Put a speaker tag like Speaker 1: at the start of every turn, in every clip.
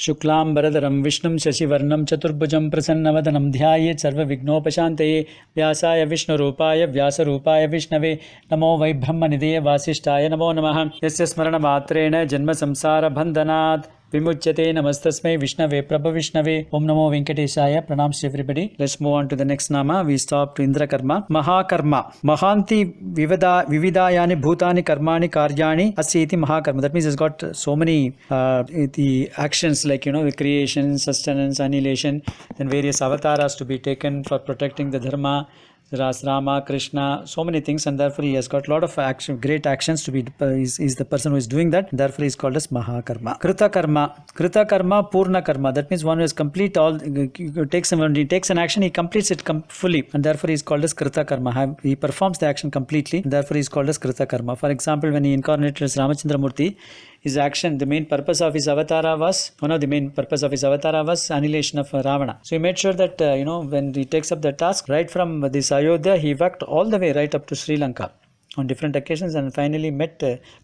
Speaker 1: शुक्लांबरधरं विष्णुं शशिवर्णं चतुर्भुजं प्रसन्नवदनं ध्यायेत् सर्वविघ्नोपशान्तये व्यासाय विष्णुरूपाय व्यासरूपाय विष्णवे नमो वै ब्रह्मनिधये वासिष्ठाय नमो नमः। यस्य स्मरणमात्रेण जन्मसंसारबन्धनात् विमुच्यते नमस्तस्मै विष्णवे प्रभविष्णवे। ओम नमो वेंकटेशाय। Pranams to everybody. Let's move on to the next nama. We stop to Indrakarma. Mahakarma. Mahanti vividayani bhutani karmani karyani asya iti Mahakarma. That means it's got so many the actions like the creation, sustenance, annihilation, then various avatars to be taken for protecting the dharma. Rama, Krishna, so many things, and therefore he has got a lot of action, great actions to be. Is the person who is doing that. Therefore, he is called as Mahakarma. Kritakarma, Purna Karma. That means one who is complete all. He takes an action, he completes it fully, and therefore he is called as Kritakarma. He performs the action completely, and therefore he is called as Kritakarma. For example, when he incarnated as Ramachandra Murthy, his action, the main purpose of his avatara was, one of the main purpose of his avatara was annihilation of Ravana. So he made sure that, when he takes up the task, right from this Ayodhya, he worked all the way right up to Sri Lanka on different occasions and finally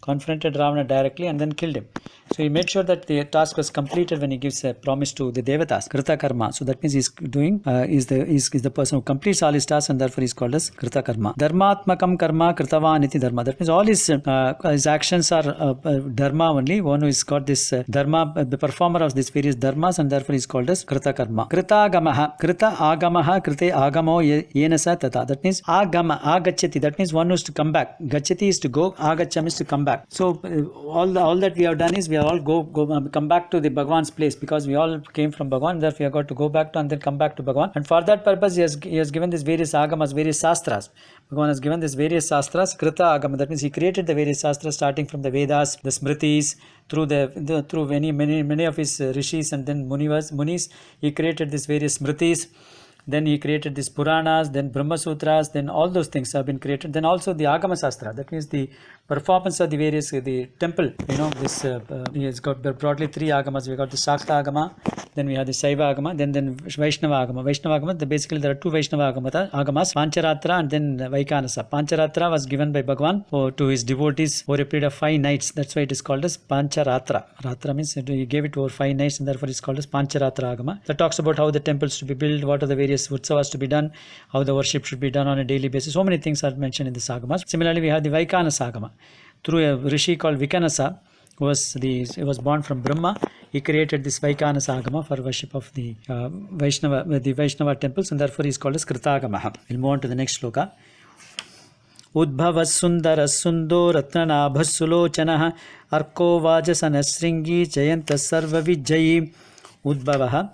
Speaker 1: confronted Ravana directly and then killed him. So he made sure that the task was completed when he gives a promise to the Devatas, Krita Karma. So that means he's doing, is the person who completes all his tasks and therefore he's called as Krita Karma. Dharmatmakam Karma Kritavan iti Dharma. That means all his actions are Dharma only. One who has got this Dharma, the performer of these various Dharmas, and therefore he's called as Krita Karma. KRTHAGAMAHA. Krita Agamaha Krite Agamo Yenasa Tata. That means Agama, Agachati. That means one who is to come back. Gachati is to go, Agacham is to come back. So all that we have done is we have all come back to the Bhagwan's place, because we all came from Bhagwan, therefore we have got to go back to and then come back to Bhagwan. And for that purpose he has given these various agamas, various sastras. Bhagwan has given these various sastras, Krita Agama. That means he created the various sastras starting from the Vedas, the Smritis, through many of his rishis and then munis. He created these various Smritis. Then he created these Puranas, then Brahma Sutras, then all those things have been created. Then also the Agama Sastra, that means the performance of the various, the temple, he has got broadly three Agamas. We got the Shakta Agama, then we have the Saiva Agama, then Vaishnava Agama. Vaishnava Agama, basically there are two Vaishnava Agamas, Pancharatra and then Vaikanasa. Pancharatra was given by Bhagwan to his devotees over a period of 5 nights. That's why it is called as Pancharatra. Ratra means he gave it over 5 nights and therefore it is called as Pancharatra Agama. That talks about how the temples to be built, what are the various utsavas to be done, how the worship should be done on a daily basis. So many things are mentioned in the Agamas. Similarly, we have the Vaikanasa Agama. Through a rishi called Vikanasa, he was born from Brahma. He created this Vaikanasa Agama for worship of the Vaishnava temples, and therefore he is called as KRTHAGAMAHA. We'll move on to the next sloka. UDBHAVAHA SUNDO RATNANABAHA SULOCHANAHA ARKO VAJASANAHI JAYANTA SARVAVIJJAYI. UDBHAVAHA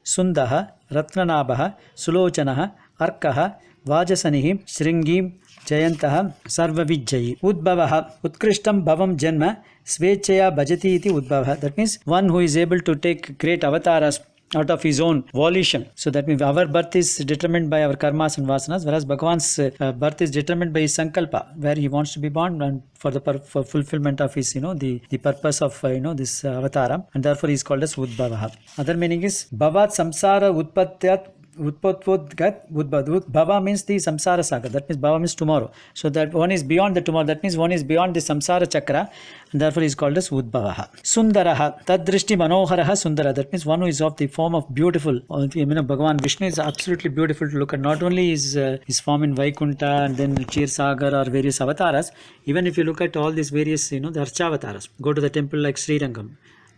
Speaker 1: SUNDAHA RATNANABAHA SULOCHANAHA ARKAHA VAJASANIhi Shringi Jayantaha Sarvavijjayi. Udbhavaha Utkrishtam Bhavam Janma Svechaya Bhajati iti Udbhavaha. That means one who is able to take great avatars out of his own volition. So that means our birth is determined by our karmas and vasanas, whereas Bhagavan's birth is determined by his sankalpa, where he wants to be born and for fulfillment of his, the purpose of, this avatara, and therefore he is called as Udbhavaha. Other meaning is Bhavat Samsara Utpatyat Bhava means the samsara saga. That means Bhava means tomorrow. So that one is beyond the tomorrow. That means one is beyond the samsara chakra, and therefore he is called as Udbhavaha. Sundaraha Tadrishti Manoharaha Sundara. That means one who is of the form of beautiful. Bhagavan Vishnu is absolutely beautiful to look at. Not only is his form in Vaikunta and then Chirsagar or various avataras. Even if you look at all these various, the Archavataras. Go to the temple like Srirangam,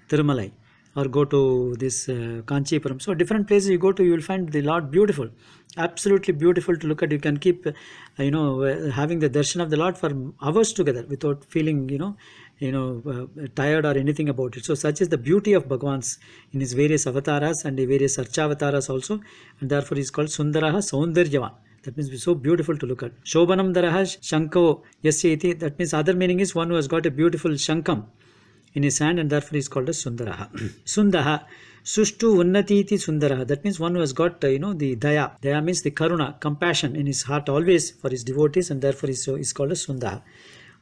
Speaker 1: Tirumalai, or go to this Kanchipuram. So different places you go to, you will find the Lord beautiful, absolutely beautiful to look at. You can keep, having the darshan of the Lord for hours together without feeling, tired or anything about it. So such is the beauty of Bhagwan's in his various avatars and the various Archavataras also, and therefore he is called Sundaraha Saundaryavan. That means it's so beautiful to look at. Shobhanam Daraha Shanko Yasya iti. That means other meaning is one who has got a beautiful shankam in his hand, and therefore he is called as Sundaraha. Sundaha Sushtu Unnati iti Sundaraha. That means one who has got, the Daya. Daya means the Karuna, compassion in his heart always for his devotees, and therefore he is called as Sundaha.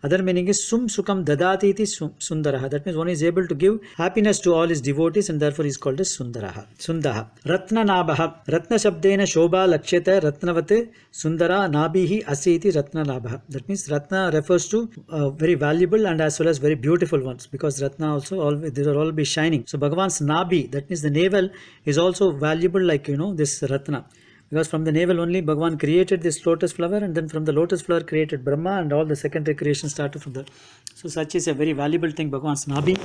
Speaker 1: Other meaning is Sum Sukam Dadati iti Sundaraha. That means one is able to give happiness to all his devotees and therefore he is called as Sundaraha. Sundaha. Ratnanabaha. Ratna Shabdena Shobha Laksheta Ratnavate Sundara Nabihi Asiti Ratnanabaha. That means Ratna refers to very valuable and as well as very beautiful ones, because Ratna also always, they will all be shining. So Bhagavan's Nabi, that means the navel, is also valuable, like this Ratna. Because from the navel only Bhagavan created this lotus flower, and then from the lotus flower created Brahma, and all the secondary creation started from there. So such is a very valuable thing, Bhagavan's Nabi.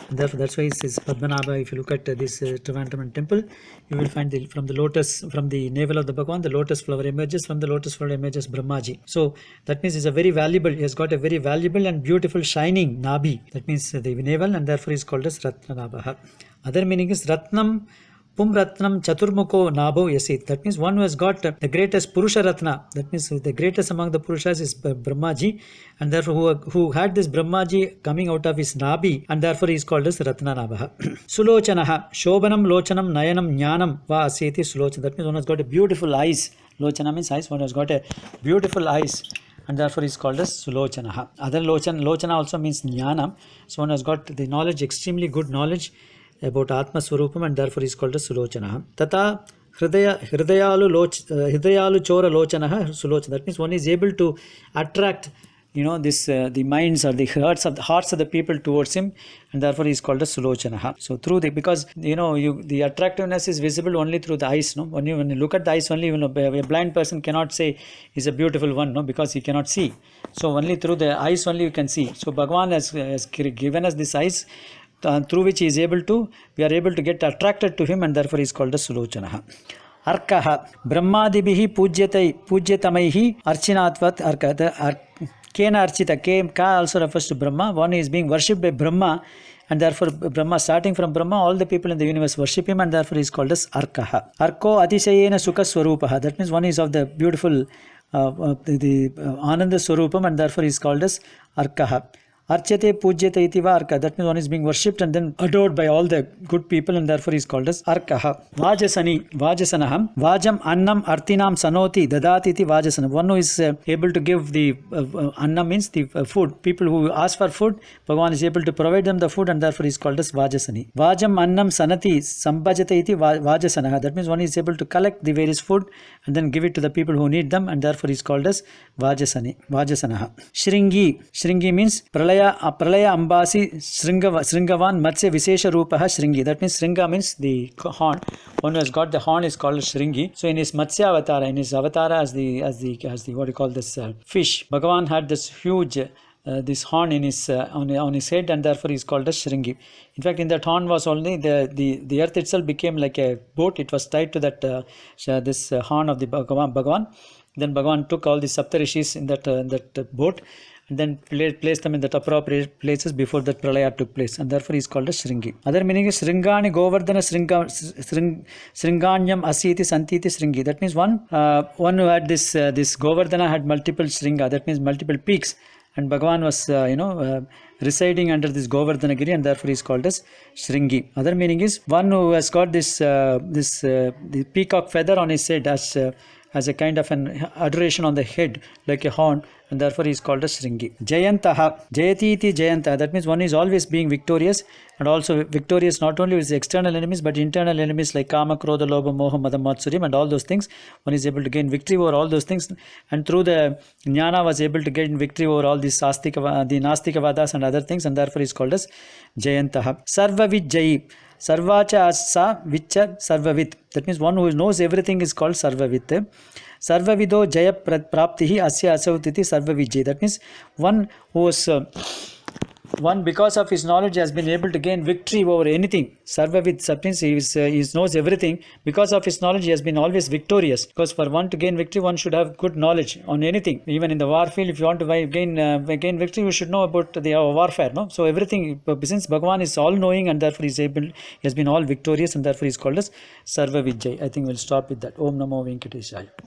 Speaker 1: And therefore that's why it says Padmanabha. If you look at this Trivandrum temple, you will find from the navel of the Bhagavan, the lotus flower emerges. From the lotus flower emerges Brahmaji. So that means it's a very valuable, he has got a very valuable and beautiful shining Nabi. That means the navel, and therefore is called as Ratnanabaha. Other meaning is Ratnam Pum Ratnam Chaturmukho Nabo Yasit. That means one who has got the greatest Purusha Ratna. That means the greatest among the Purushas is Brahmaji, and therefore who had this Brahmaji coming out of his Nabi, and therefore he is called as Ratnanabaha. Sulochanaha. Shobhanam Lochanam Nayanam Jnanam Va Asiti Sulochana. That means one has got a beautiful eyes. Lochana means eyes. One has got a beautiful eyes, and therefore is called as Sulochanaha. Other Lochana also means Jnanam. So one has got the knowledge, extremely good knowledge about Atma Swarupam, and therefore is called as Sulochanaha. Tata Hridayalu Chora Lochanaha Sulochana. That means one is able to attract the minds or the hearts of the people towards him, and therefore he is called as Sulochanaha. So through because the attractiveness is visible only through the eyes. When you look at the eyes only, a blind person cannot say he's a beautiful one, because he cannot see. So only through the eyes only you can see. So Bhagavan has given us this eyes, through which we are able to get attracted to him, and therefore he is called as Sulochanaha. Arkaha. Brahmadibihi Pujyatamaihi Archinatvat Arkaha. Kena Archita. Ka also refers to Brahma. One is being worshipped by Brahma, and therefore Brahma, starting from Brahma, all the people in the universe worship him, and therefore he is called as Arkaha. Arko Atisayena Sukha Swarupaha. That means one is of the beautiful the Ananda Swarupam, and therefore he is called as Arkaha. Archate Pujyate Itiva Arka. That means one is being worshipped and then adored by all the good people, and therefore is called as Arkaha. Vajasanaham. Vajam Annam Artinam Sanoti Dadati iti Vajasana. One who is able to give the Annam means the food. People who ask for food, Bhagavan is able to provide them the food, and therefore is called as Vajasani. Vajam Annam Sanati Sambhajate iti Vajasanaha. That means one is able to collect the various food and then give it to the people who need them, and therefore is called as Vajasanaha. Shringi means Pralaya Ambasi Sringavan Matsya Vishesha Rupaha Shringi. That means Shringa means the horn. One who has got the horn is called Shringi. So in his Matsya Avatara, in his Avatara as the what do you call this fish, Bhagavan had this huge this horn in his on his head, and therefore he is called as Shringi. In fact, in that horn was only the earth itself became like a boat. It was tied to that this horn of the Bhagavan. Then Bhagavan took all the Saptarishis in that boat, and then placed them in the appropriate places before that Pralaya took place, and therefore he is called as Shringi. Other meaning is Shringani Govardhana Shringanyam Asiti Santiti Shringi. That means one who had this Govardhana had multiple Shringa, that means multiple peaks, and Bhagavan was residing under this Govardhanagiri, and therefore he is called as Shringi. Other meaning is one who has got the peacock feather on his head as a kind of an adoration on the head, like a horn, and therefore he is called as Shringi. Jayantaha. Jayati iti Jayantaha. That means one is always being victorious, and also victorious not only with the external enemies, but internal enemies like Kama, Krodha, Lobha, Moha, Mada, Matsurim, and all those things. One is able to gain victory over all those things, and through the Jnana was able to gain victory over all these the Nastikavadas and other things, and therefore he is called as Jayantaha. Sarvavid Jayi. Sarvacha Asa Vicha Sarvavit. That means one who knows everything is called Sarvavit. Sarvavido Jaya Praptihi Asya Asavtiti Sarvavijay. That means one who was one because of his knowledge has been able to gain victory over anything. Sarvavid, that means he knows everything. Because of his knowledge he has been always victorious. Because for one to gain victory, one should have good knowledge on anything. Even in the war field, if you want to gain victory, you should know about the warfare. No? So everything, since Bhagavan is all knowing, and therefore he has been all victorious, and therefore he is called as Sarvavijay. I think we'll stop with that. Om Namo Venkateshaya.